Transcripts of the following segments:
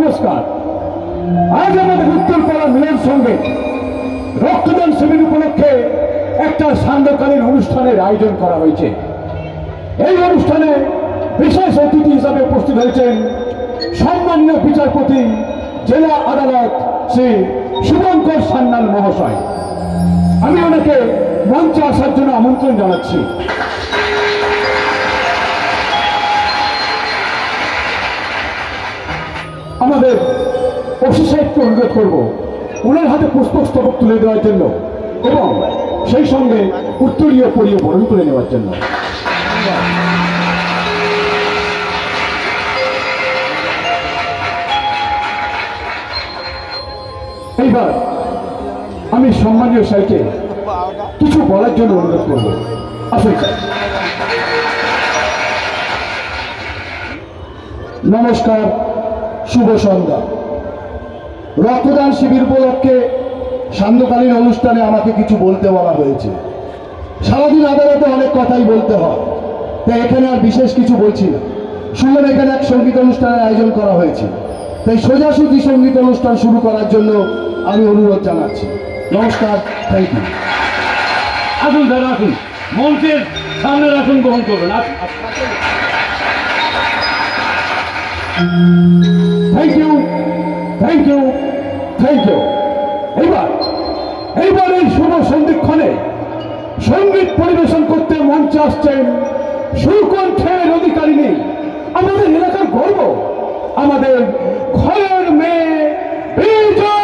নমস্কার। আজ আমাদের উত্তরপাড়া মিলন সঙ্গে রক্তদান শিবির উপলক্ষে একটা সান্ধ্যকালীন অনুষ্ঠানের আয়োজন করা হয়েছে। এই অনুষ্ঠানে বিশেষ অতিথি হিসাবে উপস্থিত হয়েছেন সম্মানীয় বিচারপতি জেলা আদালত শ্রী শুভঙ্কর সান্যাল মহাশয়। আমি ওনাকে মঞ্চে আসার জন্য আমন্ত্রণ জানাচ্ছি। আমাদের ওসি সাহেবকে অনুরোধ করব ওনার হাতে পুষ্পস্তবক তুলে দেওয়ার জন্য এবং সেই সঙ্গে উত্তরীয় পরিয়ে বরণ করে নেওয়ার জন্য। এইবার আমি সম্মানীয় স্যারকে কিছু বলার জন্য অনুরোধ করব। আসুন স্যার। নমস্কার, শুভ সন্ধ্যা। রক্তদান শিবির উপলক্ষে সান্ধ্যকালীন অনুষ্ঠানে আমাকে কিছু বলতে বলা হয়েছে। সারাদিন আদালতে অনেক কথাই বলতে হয়, তাই এখানে আর বিশেষ কিছু বলছি না। শুনলাম এখানে এক সঙ্গীত অনুষ্ঠানের আয়োজন করা হয়েছে, তাই সোজাসুজি সঙ্গীত অনুষ্ঠান শুরু করার জন্য আমি অনুরোধ জানাচ্ছি। নমস্কার, থ্যাংক ইউ। আসুন স্যার, আসুন, মঞ্চের সামনের আসন গ্রহণ করবেন। Thank you, thank you, thank you. এইবার এই শুভ সন্ধিক্ষণে সঙ্গীত পরিবেশন করতে মঞ্চে আসছেন সুকণ্ঠের অধিকারিণী, আমাদের এলাকার গর্ব, আমাদের ঘরের মেয়ে বিজয়।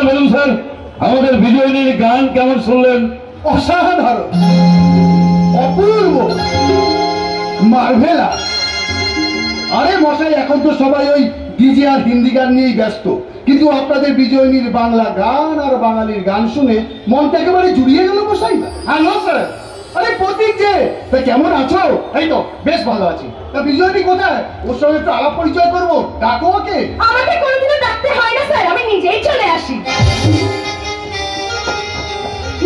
বলুন স্যার, আমাদের বিজয়নীর গান কেমন শুনলেন? অসাধারণ, অপূর্ব, মার্ভেলাস। আরে মশাই, এখন তো সবাই ওই ডিজে আর হিন্দি গান নিয়েই ব্যস্ত, কিন্তু আপনাদের বিজয়নীর বাংলা গান আর বাঙালির গান শুনে মনটা একেবারে জুড়িয়ে গেল মশাই। Hello sir. আরে প্রতীক যে, তা কেমন আছো? এই তো বেশ ভালো আছি। তা বিজয়নী কোথায়? ওর সঙ্গে একটু আলাপ পরিচয় করবো, ডাকো ওকে। আমাকে কোনোদিনও ডাকতে হয় না স্যার, আমি নিজেই চলে আসি।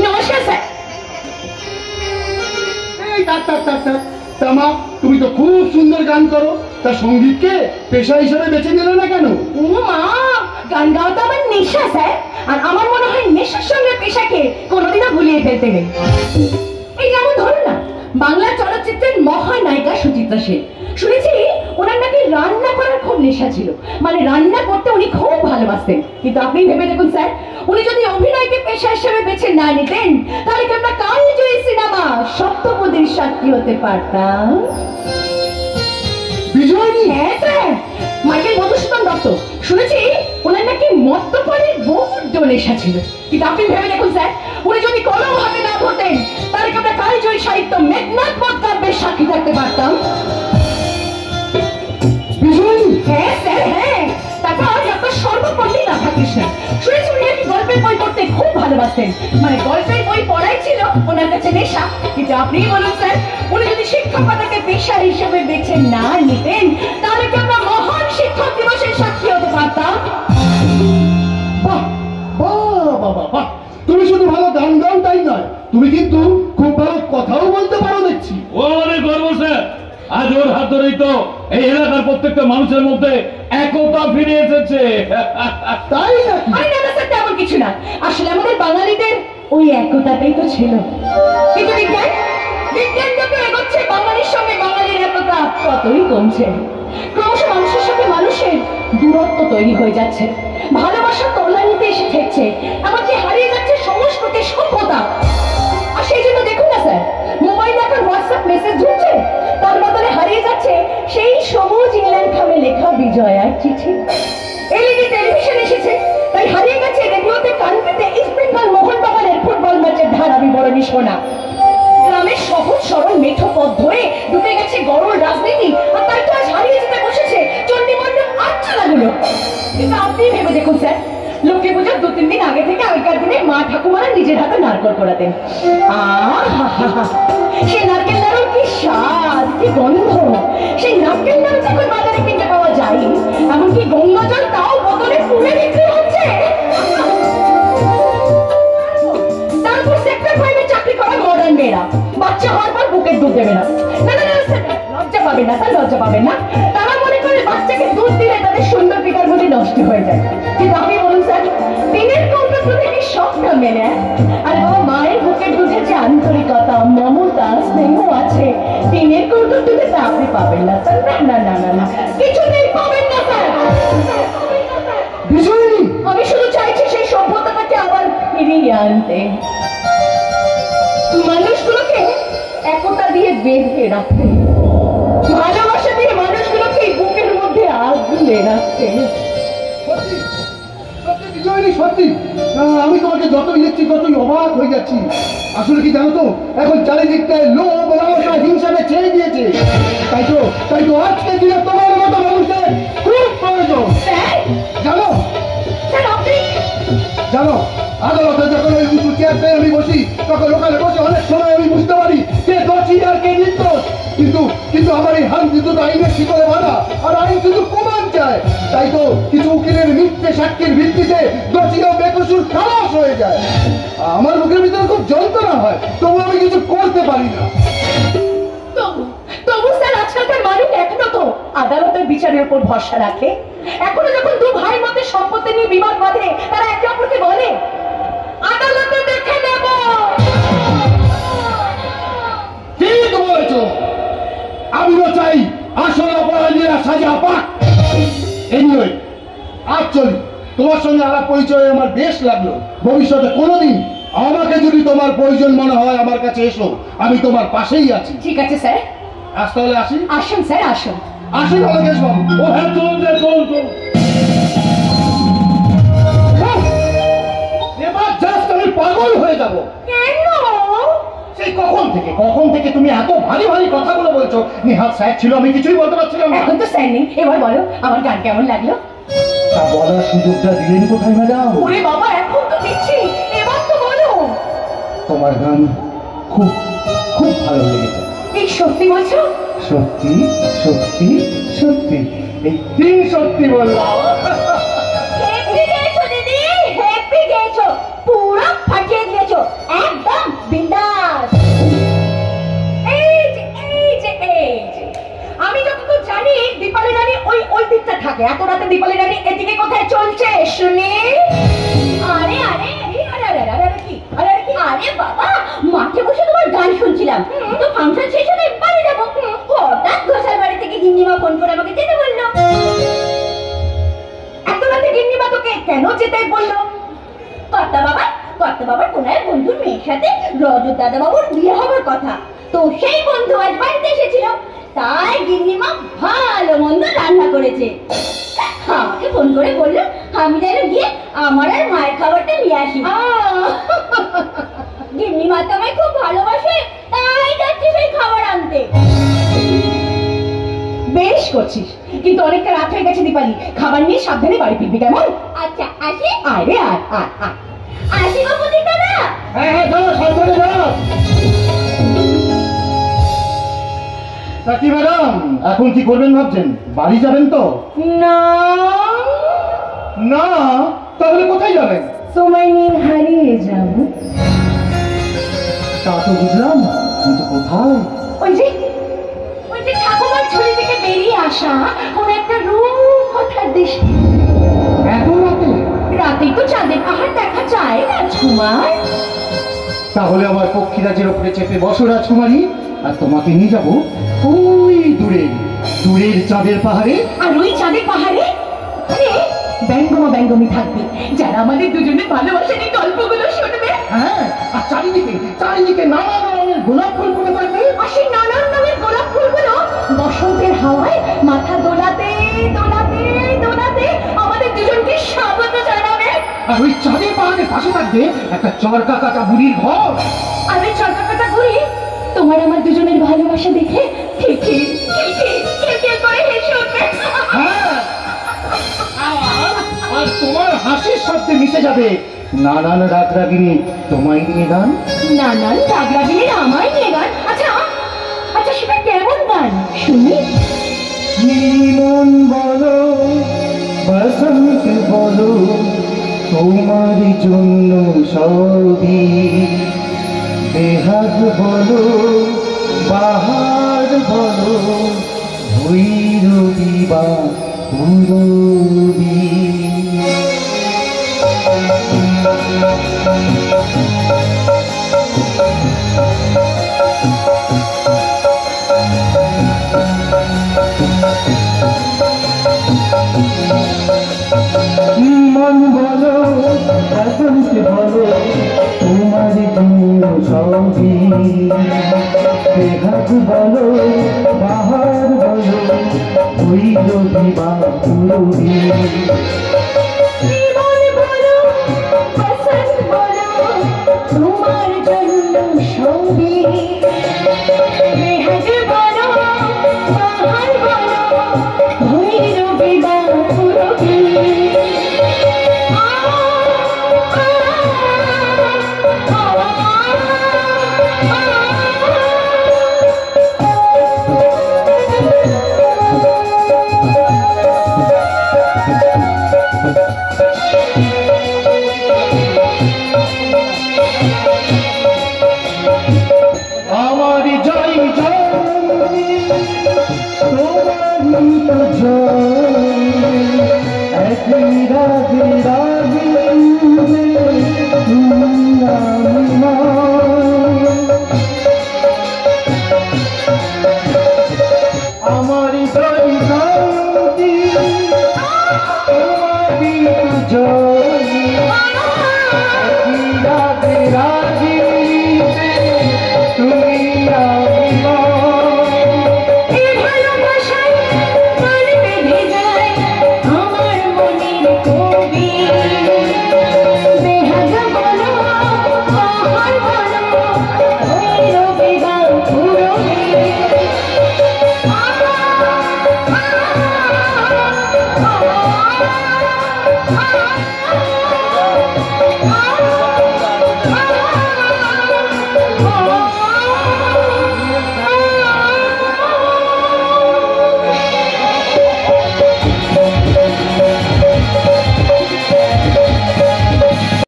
নমস্কার স্যার। এই তামা, তুমি তো খুব সুন্দর গান করো, তা সঙ্গীতকে পেশা হিসেবে বেছে নিলে না কেন? ও মা, গান গাওয়া তো আমার নেশা স্যার, আর আমার মনে হয় নেশার সঙ্গে পেশাকে কোনোদিনও ভুলিয়ে ফেলতে নেই। এই যেমন ধরুন না, মহানায়িকা সুচিত্রা সেন। শুনেছি ওনার নাকি রান্না করার খুব নেশা ছিল, মানে রান্না করতে উনি খুব ভালোবাসতেন। কিন্তু আপনি ভেবে দেখুন স্যার, উনি যদি অভিনয়কে পেশা হিসেবে বেছে না নিতেন, তাহলে কি আমরা কালজয়ী সিনেমা সপ্তপদীর সাক্ষী হতে পারতাম? বিজয়নী? হ্যাঁ স্যার, মাইকেল মধুসূদন দত্ত। শুনেছি ওনার নাকি মদ্যপানের বড্ড নেশা ছিল। কিন্তু আপনি ভেবে দেখুন স্যার, উনি যদি কলম হাতে না ধরতেন, তাহলে কি আমরা কালজয়ী সাহিত্য মেঘনাথ বধ কাব্যের সাক্ষী থাকতে পারতাম? বিজয়নী? হ্যাঁ স্যার, হ্যাঁ। তারপর ডক্টর সর্বপল্লী রাধাকৃষ্ণন। শুনেছি উনি নাকি গল্পের বই পড়তে খুব ভালোবাসতেন, মানে গল্পের বই পড়াই ছিল ওনার কাছে নেশা। কিন্তু আপনি বলুন স্যার, উনি যদি শিক্ষকতাকে পেশা হিসেবে বেছে না নিতেন, তাহলে কি আমরা মহান শিক্ষক দিবসের সাক্ষী হতে পারতাম? বাহ বাহ বাহ বাহ! তুমি শুধু ভালো গান গাও তাই নয়, তুমি কিন্তু খুব ভালো কথাও বলতে পারো দেখছি। ও অনেক গর্ব স্যার। আজ ওর হাত ধরেই তো এই এলাকার প্রত্যেকটা মানুষের মধ্যে একতা ফিরে এসেছে। তাই নাকি? আরে না স্যার, তেমন কিছু না। আসলে আমাদের বাঙালিদের ওই একতাটাই তো ছিল। কিন্তু বিজ্ঞান যত এগোচ্ছে, বাঙালির সঙ্গে বাঙালির একতা ততই কমছে। ক্রমশ মানুষের সঙ্গে মানুষের দূরত্ব তৈরি হয়ে যাচ্ছে, ভালোবাসার তলানিতে এসে ঠেকছে, এমনকি হারিয়ে যাচ্ছে সংস্কৃতি সভ্যতা। আর সেই জন্য দেখুন না স্যার, মোবাইলে এখন হোয়াটসঅ্যাপ মেসেজ ঢুকছে, তার বদলে হারিয়ে যাচ্ছে সেই সবুজ ইংল্যান্ড খামে লেখা বিজয়ার চিঠি। এলইডি টেলিভিশন এসেছে, তাই হারিয়ে গেছে রেডিওতে কান পেতে ইস্ট বেঙ্গল মোহনবাগানের ফুটবল ম্যাচের ধারা বিবরণী শোনা। গ্রামের সহজ সরল মেঠো পথ ধরে ঢুকে গেছে গরল রাজনীতি, আর তাই তো আজ হারিয়ে যেতে বসেছে চণ্ডীমণ্ডপ আটচালাগুলো। কিন্তু আপনি ভেবে দেখুন স্যার, লক্ষ্মী পুজোর 2-3 দিন আগে থেকে আগেকার দিনে মা ঠাকুমারা নিজের হাতে নারকেল করাতেন। সেই নারকেল নাড়ুর কি স্বাদ, কি গন্ধ! সেই নারকেল নাড়ু এখন বাজারে কিনতে পাওয়া যায়, এমনকি গঙ্গা জল তাও বোতলে পুড়ে বিক্রি হচ্ছে। তারপর সেক্টর 5-এ চাকরি করা মডার্ন মেয়েরা বাচ্চা হওয়ার পর বুকের দুধ দেবে না। না না না স্যার, লজ্জা পাবেন না স্যার, লজ্জা পাবেন না। তারা মনে করে বাচ্চাকে দুধ দিলে তাদের সুন্দর বিকারগুলি নষ্ট হয়ে যায়। কিন্তু আপনি বলুন স্যার, দিনের কৌটোর দুধে কি সবটা মেলে? আরে বাবা, মায়ের বুকের দুধে যে আন্তরিকতা, মমতা, স্নেহ আছে, দিনের কৌটোর দুধে তা আপনি পাবেন না স্যার। না না না না না, কিছুতেই পাবেন না স্যার। বিজয়নী? আমি শুধু চাইছি সেই সভ্যতাটাকে আবার ফিরিয়ে আনতে, মানুষগুলোকে একতা দিয়ে বেঁধে রাখতে, ভালোবাসা দিয়ে মানুষগুলোকে বুকের মধ্যে আগলে রাখতে। সত্যি সত্যি বিজয়নী, সত্যি। আমি তোমাকে যতই দেখছি ততই অবাক হয়ে যাচ্ছি। আসলে কি জানো তো, এখন চারিদিকটায় লোভ, লালসা, হিংসাটা ছেড়ে দিয়েছে। তাই তো আজকের দিনে তোমার মতো মানুষের খুব প্রয়োজন। জানো জানো, আদালতে যখন ওই উঁচু চেয়ারতে আমি বসি, তখন ওখানে বসে অনেক সময় আমি বুঝতে পারি কে দোষী আর কে নির্দোষ। কিন্তু আমার এই হাত কিন্তু আইনের শিকলে বাঁধা, আর আইন শুধু প্রমাণ চায়। তাই তো কিছু উকিলের মিথ্যে সাক্ষীর ভিত্তিতে দোষী ও বেকসুর খালাস হয়ে যায়। আমার মুখের ভিতরে খুব যন্ত্রণা হয়, তবু আমি কিছু করতে পারি না। তবু স্যার, আজকালকার মানুষ এখনো তো আদালতের বিচারের উপর ভরসা রাখে। এখনো যখন দু ভাইয়ের মধ্যে সম্পত্তি নিয়ে বিবাদ বাঁধে, তারা একে অপরকে বলে আদালতে দেখে নেব। ঠিক বলেছ, আমিও চাই আসল অপরাধীরা সাজা পাক। এনিওয়ে, আজ চলি। তোমার সঙ্গে আলাপ পরিচয় আমার বেশ লাগলো। ভবিষ্যতে কোনোদিন আমাকে যদি তোমার প্রয়োজন মনে হয়, আমার কাছে এসো, আমি তোমার পাশেই আছি। ঠিক আছে স্যার, আজ তাহলে আসি। আসুন স্যার, আসুন। আসুন অলকেশ বাবু। ও হ্যাঁ, চলুন স্যার, চলুন চলুন। এবার জাস্ট আমি পাগল হয়ে যাব। কেন? সেই কখন থেকে তুমি এত ভারী ভারী কথাগুলো বলছো। নিহাল স্যার ছিল, আমি কিছুই বলতে পারছিলাম না। এখন তো স্যার নেই, এবার বলো আমার গান কেমন লাগলো? তা বলার সুযোগটা দিলেন কোথায় ম্যাডাম? ওরে বাবা, এখন তো দিচ্ছি, এবার তো বলো। তোমার গান খুব খুব ভালো লেগেছে। এই সত্যি বলছো? সত্যি সত্যি সত্যি, এই 3 সত্যি বললাম। হেপি গেছো দিদি, হেপি গেছো, পুরো ফাটিয়ে দিয়েছো, একদম বিন্দাস। আমি যতদূর জানি দীপালি রানী ওই দিকটা থাকে, এত রাতে দীপালি রানী এদিকে কোথায় চলছে শুনি? আরে আরে আরে আরে আরে আরে কি আরে আরে কি, আরে বাবা, মাঠে বসে তোমার গান শুনছিলাম, তো ফাংশন শেষ হলে বাড়ি যাবো। রজত দাদা বাবুর বিয়ে হবার কথা, তো সেই বন্ধু আজ বাড়িতে এসেছিল, তাই গিন্নিমা ভালো মন্দ রান্না করেছে। আমাকে ফোন করে বললো আমি যেন গিয়ে আমার আর মায়ের খাবারটা নিয়ে আসি। গিন্নিমা তো আমায় খুব ভালোবাসে, তাই যাচ্ছি সেই খাবার আনতে। বেশ করছিস, কিন্তু অনেকটা রাত হয়ে গেছে দীপালি, খাবার নিয়ে সাবধানে বাড়ি ফিরবি, কেমন? আচ্ছা আসি। আরে আসি বাবু দাদা। হ্যাঁ যাও, সাবধানে যাও। তা কি ম্যাডাম, এখন কি করবেন ভাবছেন? বাড়ি যাবেন তো? না না, তাহলে কোথায় যাবেন? তোমায় নিয়ে হারিয়ে যাব। তা তো বুঝলাম, কিন্তু কোথায়? ওই যে ঠাকুমার ঝুলি থেকে বেরিয়ে আসা কোন একটা রূপকথার দেশ। এত রাতে? রাতেই তো চাঁদের পাহাড় দেখা যায় রাজকুমার। তাহলে আমার পক্ষীরাজের ওপরে চেপে বসো রাজকুমারী, আর তোমাকে নিয়ে যাবো ওই দূরের চাঁদের পাহাড়ে। আর ওই চাঁদের পাহাড়ে ব্যঙ্গমি থাকবে, যারা আমাদের দুজনের ভালোবাসার এই গল্পগুলো শুনবে। হ্যাঁ, আর চারিদিকে নানান রঙের গোলাপ ফুল ফুটে থাকবে। আর সেই নানান রঙের গোলাপ ফুলগুলো বসন্তের হাওয়ায় মাথা দোলাতে আমাদের দুজনকে স্বাগত জানাবে। আর ওই চাঁদের পাহাড়ের পাশে থাকবে একটা চরকা কাটা বুড়ির ঘর। আর ওই চরকা কাটা বুড়ি তোমার আমার দুজনের ভালোবাসা দেখে খিলখিল করে হেসে উঠবে। হ্যাঁ, আর তোমার হাসির শব্দে মিশে যাবে নানান রাগরাগিনী তোমায় নিয়ে গান। নানান রাগরাগিনীর আমায় নিয়ে গান? আচ্ছা সেটা কেমন গান শুনি? মন বলো, বসন্ত বলো, তোমার জন্য সবই, বেহাগ বলো, বাহার বলো, ভৈরবী বা পূরবী। মন বলো, বসন্ত বলো, তোমার জন্য সবই, বেহাগ বলো, বাহার বলো, ভৈরবী বা পূরবী। মন বলো, বসন্ত বলো, তোমার জন্য সবই, বেহাগ বলো, বাহার বলো, ভৈরবী বা পূরবী। আমার জয় জয়, তোমারই তো জয়, একই রাগে রাগে